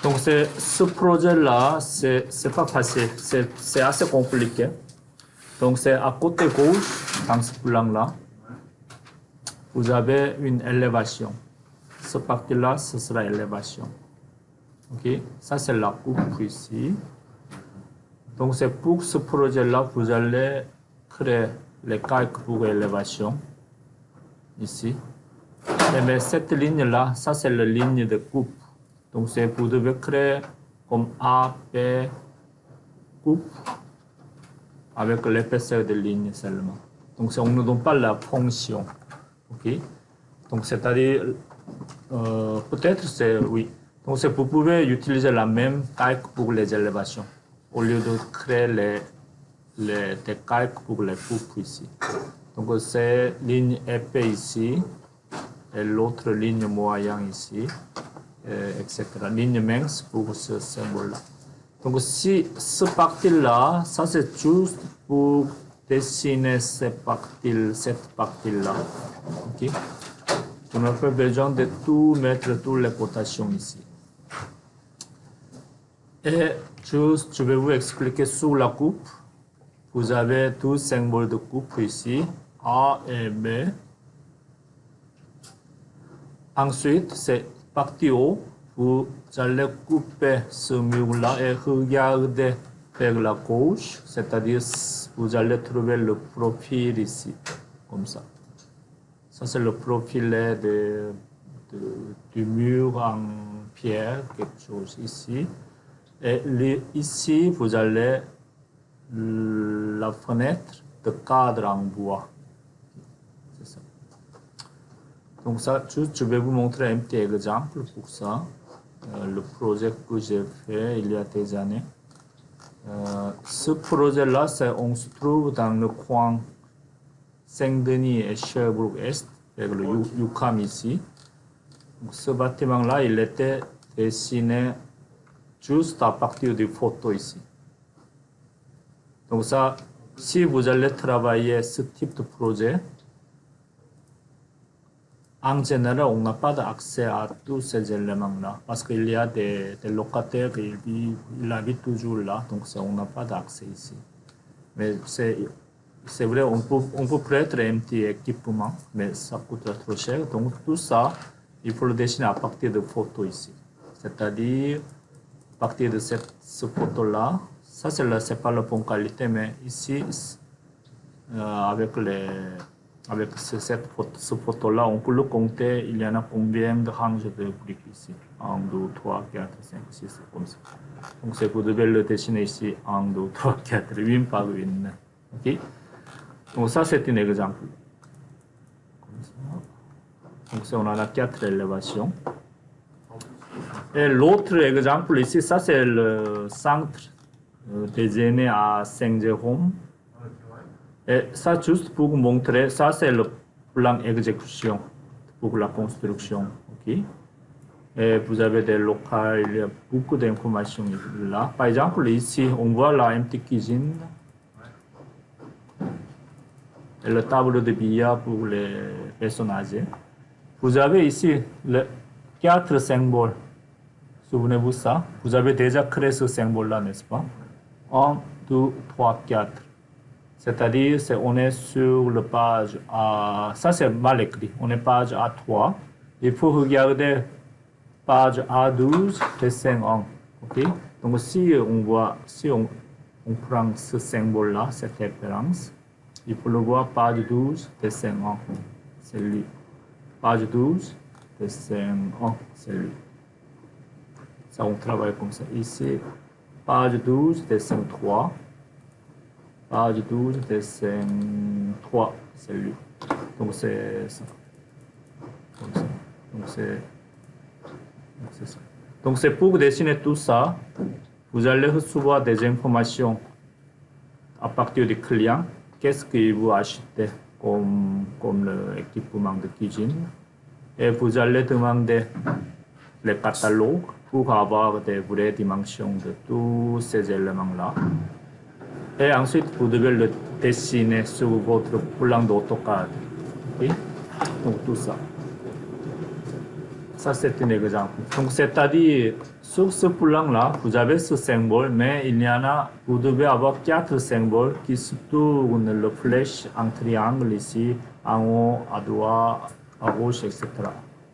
Donc, ce projet-là, c'est pas facile, c'est assez compliqué. Donc, c'est à côté gauche, dans ce plan-là, vous avez une élévation. Ce partie-là, ce sera l'élévation. OK? Ça, c'est la coupe ici. Donc, c'est pour ce projet-là, vous allez créer les calques pour l'élévation, ici. Mais cette ligne-là, ça, c'est la ligne de coupe. Donc, vous devez créer comme A, B, coupe, avec l'épaisseur de ligne seulement. Donc, on ne donne pas la fonction. OK? Donc, c'est-à-dire, peut-être c'est oui. Donc, vous pouvez utiliser la même calque pour les élévations, au lieu de créer des calques pour les coupes ici. Donc, c'est ligne épais ici, et l'autre ligne moyenne ici, etc. Ligne mince pour ce symbole-là. Donc, si ce partie-là, ça c'est juste pour dessiner cette partie-là. OK? On n'a pas besoin de tout mettre, toutes les cotations ici. Et juste, je vais vous expliquer sur la coupe. Vous avez tous symboles de coupe ici, A et B. Ensuite, c'est partie haut. Vous allez couper ce mur-là et regarder vers la gauche, c'est-à-dire vous allez trouver le profil ici, comme ça. Ça, c'est le profil du mur en pierre, quelque chose ici. Et ici, vous avez la fenêtre de cadre en bois. C'est ça. Donc ça, je vais vous montrer un petit exemple pour ça. Le projet que j'ai fait il y a des années. Ce projet-là, on se trouve dans le coin Saint-Denis et Sherbrooke-Est, avec le UQAM ici. Donc, ce bâtiment-là, il était dessiné juste à partir des photos ici. Donc ça, si vous allez travailler ce type de projet, en général, on n'a pas d'accès à tous ces éléments-là, parce qu'il y a des locataires, ils habitent toujours là, donc on n'a pas d'accès ici. Mais c'est vrai, on peut prêter un petit équipement, mais ça coûte trop cher. Donc tout ça, il faut le dessiner à partir de photos ici. C'est-à-dire, à partir de cette photo-là, ça c'est pas la bonne qualité, mais ici, avec cette photo-là, on peut le compter, il y en a combien de ranges de briques ici. 1, 2, 3, 4, 5, 6, comme ça. Donc vous devez le dessiner ici, 1, 2, 3, 4, 8 par 8. OK? Donc ça, c'est un exemple. Donc on a 4 élévations. Et l'autre exemple ici, ça c'est le centre désigné à Saint-Jérôme. Et ça, juste pour vous montrer, ça c'est le plan exécution pour la construction. Okay? Et vous avez des locaux, il y a beaucoup d'informations là. Par exemple, ici, on voit là une petite cuisine. Et le tableau de billard pour les personnes âgées. Vous avez ici les 4 symboles. Souvenez-vous ça. Vous avez déjà créé ce symbole-là, n'est-ce pas? 1, 2, 3, 4. C'est-à-dire, on est sur la page A. Ça, c'est mal écrit. On est page A3. Il faut regarder page A12, dessin 1. OK? Donc, si on prend ce symbole-là, cette référence, il faut le voir page 12, dessin 1. C'est lui. Page 12, dessin 1. C'est lui. Ça, on travaille comme ça. Ici, page 12, dessin 3. Page 12, dessin 3, c'est lui. Donc c'est ça. Comme ça. Donc c'est ça. Donc c'est pour dessiner tout ça. Vous allez recevoir des informations à partir du client. Qu'est-ce qu'il vous acheter comme l'équipement de cuisine. Et vous allez demander les catalogues pour avoir des vraies dimensions de tous ces éléments-là. Et ensuite, vous devez le dessiner sur votre plan d'AutoCAD. Okay? Donc, tout ça. Ça, c'est un exemple. Donc, c'est-à-dire, sur ce plan-là, vous avez ce symbole, mais il y en a, vous devez avoir 4 symboles qui se tournent le flèche en triangle ici, en haut, à droite, à gauche, etc.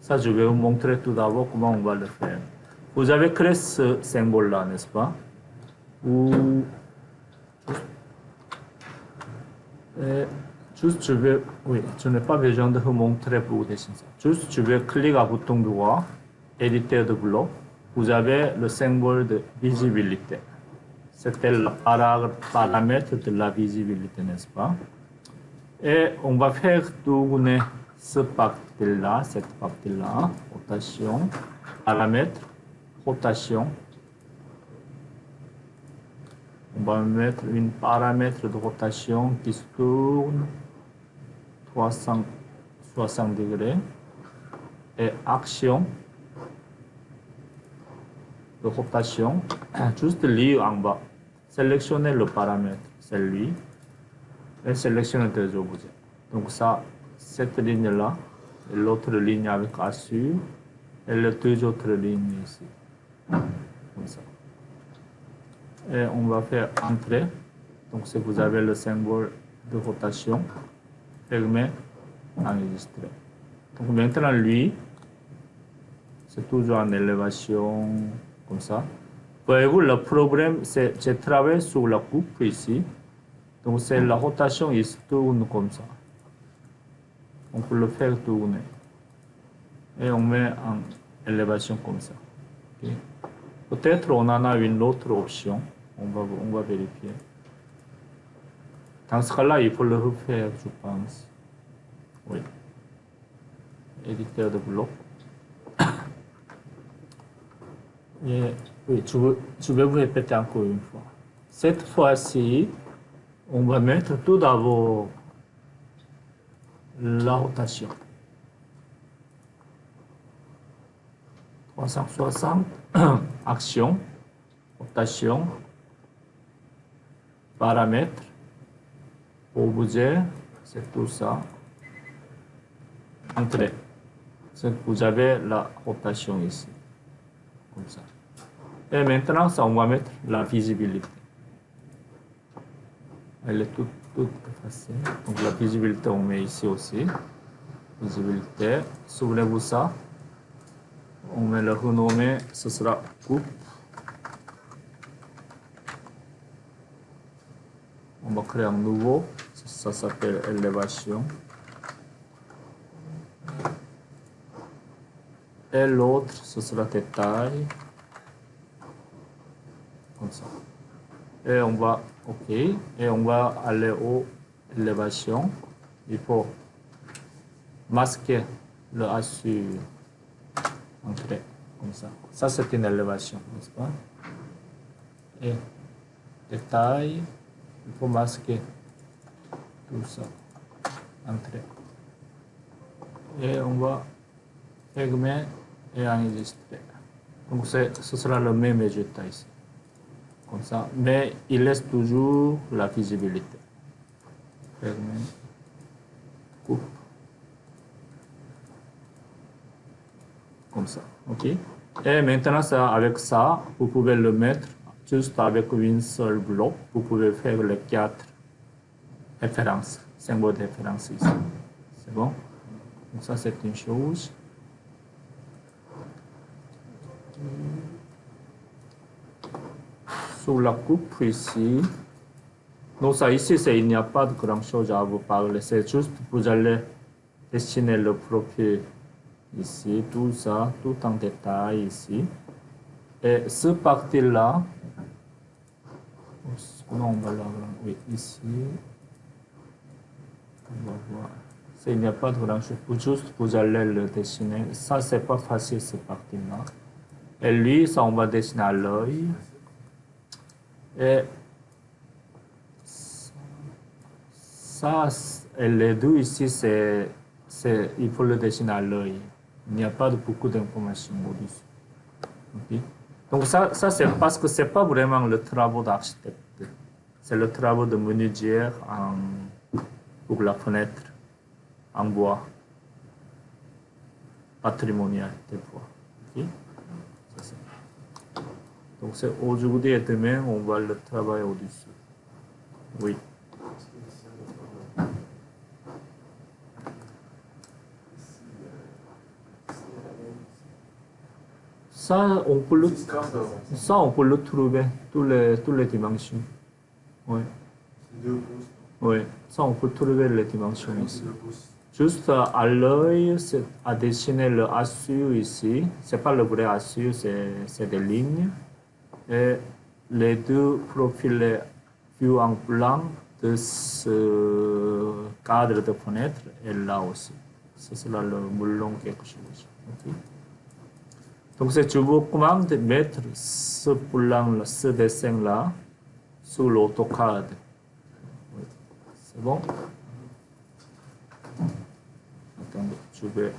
Ça, je vais vous montrer tout d'abord comment on va le faire. Vous avez créé ce symbole-là, n'est-ce pas? Juste, oui, je n'ai pas besoin de vous montrer pour des choses. Juste, je vais cliquer à bouton droit, éditer de bloc. Vous avez le symbole de visibilité. C'était le paramètre de la visibilité, n'est-ce pas? Et on va faire tourner cette partie-là, rotation, paramètre, rotation. On va mettre un paramètre de rotation qui se tourne 360 degrés et action de rotation, juste lire en bas. Sélectionnez le paramètre, c'est lui, et sélectionnez des objets. Donc ça, cette ligne-là, et l'autre ligne avec assure, et les deux autres lignes ici. Comme ça. Et on va faire entrer. Donc si vous avez le symbole de rotation, fermé, enregistré. Donc maintenant lui, c'est toujours en élévation comme ça. Voyez-vous, le problème, c'est que je travaille sur la coupe ici. Donc c'est la rotation, il se tourne comme ça. On peut le faire tourner. Et on met en élévation comme ça. Okay. Peut-être on en a une autre option. On va vérifier. Dans ce cas-là, il faut le refaire, je pense. Oui. Éditeur de bloc. Et, oui, je vais vous répéter encore une fois. Cette fois-ci, on va mettre tout d'abord la rotation. 360, action, rotation, paramètres, objet, c'est tout ça. Entrée. Vous avez la rotation ici. Comme ça. Et maintenant, ça, on va mettre la visibilité. Elle est toute facile. Donc la visibilité, on met ici aussi. Visibilité. Souvenez-vous ça. On met le renommé, ce sera coupe. On va créer un nouveau. Ça s'appelle élévation. Et l'autre, ce sera détail. Comme ça. Et on va, OK. Et on va aller aux élévations. Il faut masquer le assure. Entrée. Comme ça. Ça, c'est une élévation, n'est-ce pas? Et détail. Il faut masquer tout ça. Entrée. Et on va fermer et enregistrer. Donc ce sera le même résultat ici. Comme ça. Mais il laisse toujours la visibilité. Fermer. Coupe. Comme ça. OK? Et maintenant, ça, avec ça, vous pouvez le mettre juste avec une seule bloc. Vous pouvez faire les 4 références, symboles de référence ici. C'est bon? Donc ça, c'est une chose. Sur la coupe ici, donc ça ici, il n'y a pas de grand chose à vous parler. C'est juste vous allez dessiner le profil ici, tout ça, tout en détail ici. Et ce parti-là, comment on va l'avoir? Oui, ici. On va voir. Il n'y a pas de grand chose. Juste vous allez le dessiner. Ça, c'est pas facile, cette partie-là. Et lui, ça, on va dessiner à l'œil. Et ça, et les deux ici, il faut le dessiner à l'œil. Il n'y a pas beaucoup d'informations au-dessus. Okay. Donc ça c'est parce que c'est pas vraiment le travail d'architecte. C'est le travail de menuisier pour la fenêtre en bois. patrimonial des droits. Okay? Donc c'est aujourd'hui et demain, on va le travailler au-dessus. Oui. Ça, on peut le trouver, toutes les dimensions. Oui. Oui, ça, on peut trouver les dimensions ici. Juste à l'œil, à dessiner le ASU ici. C'est pas le vrai ASU, c'est des lignes. Et les deux profils vus en blanc de ce cadre de fenêtre est là aussi. Ce sera le moulon quelque chose. Okay. Donc, je vous recommande de mettre ce blanc, ce dessin-là sur l'AutoCAD. Oui. C'est bon? Attends, je vais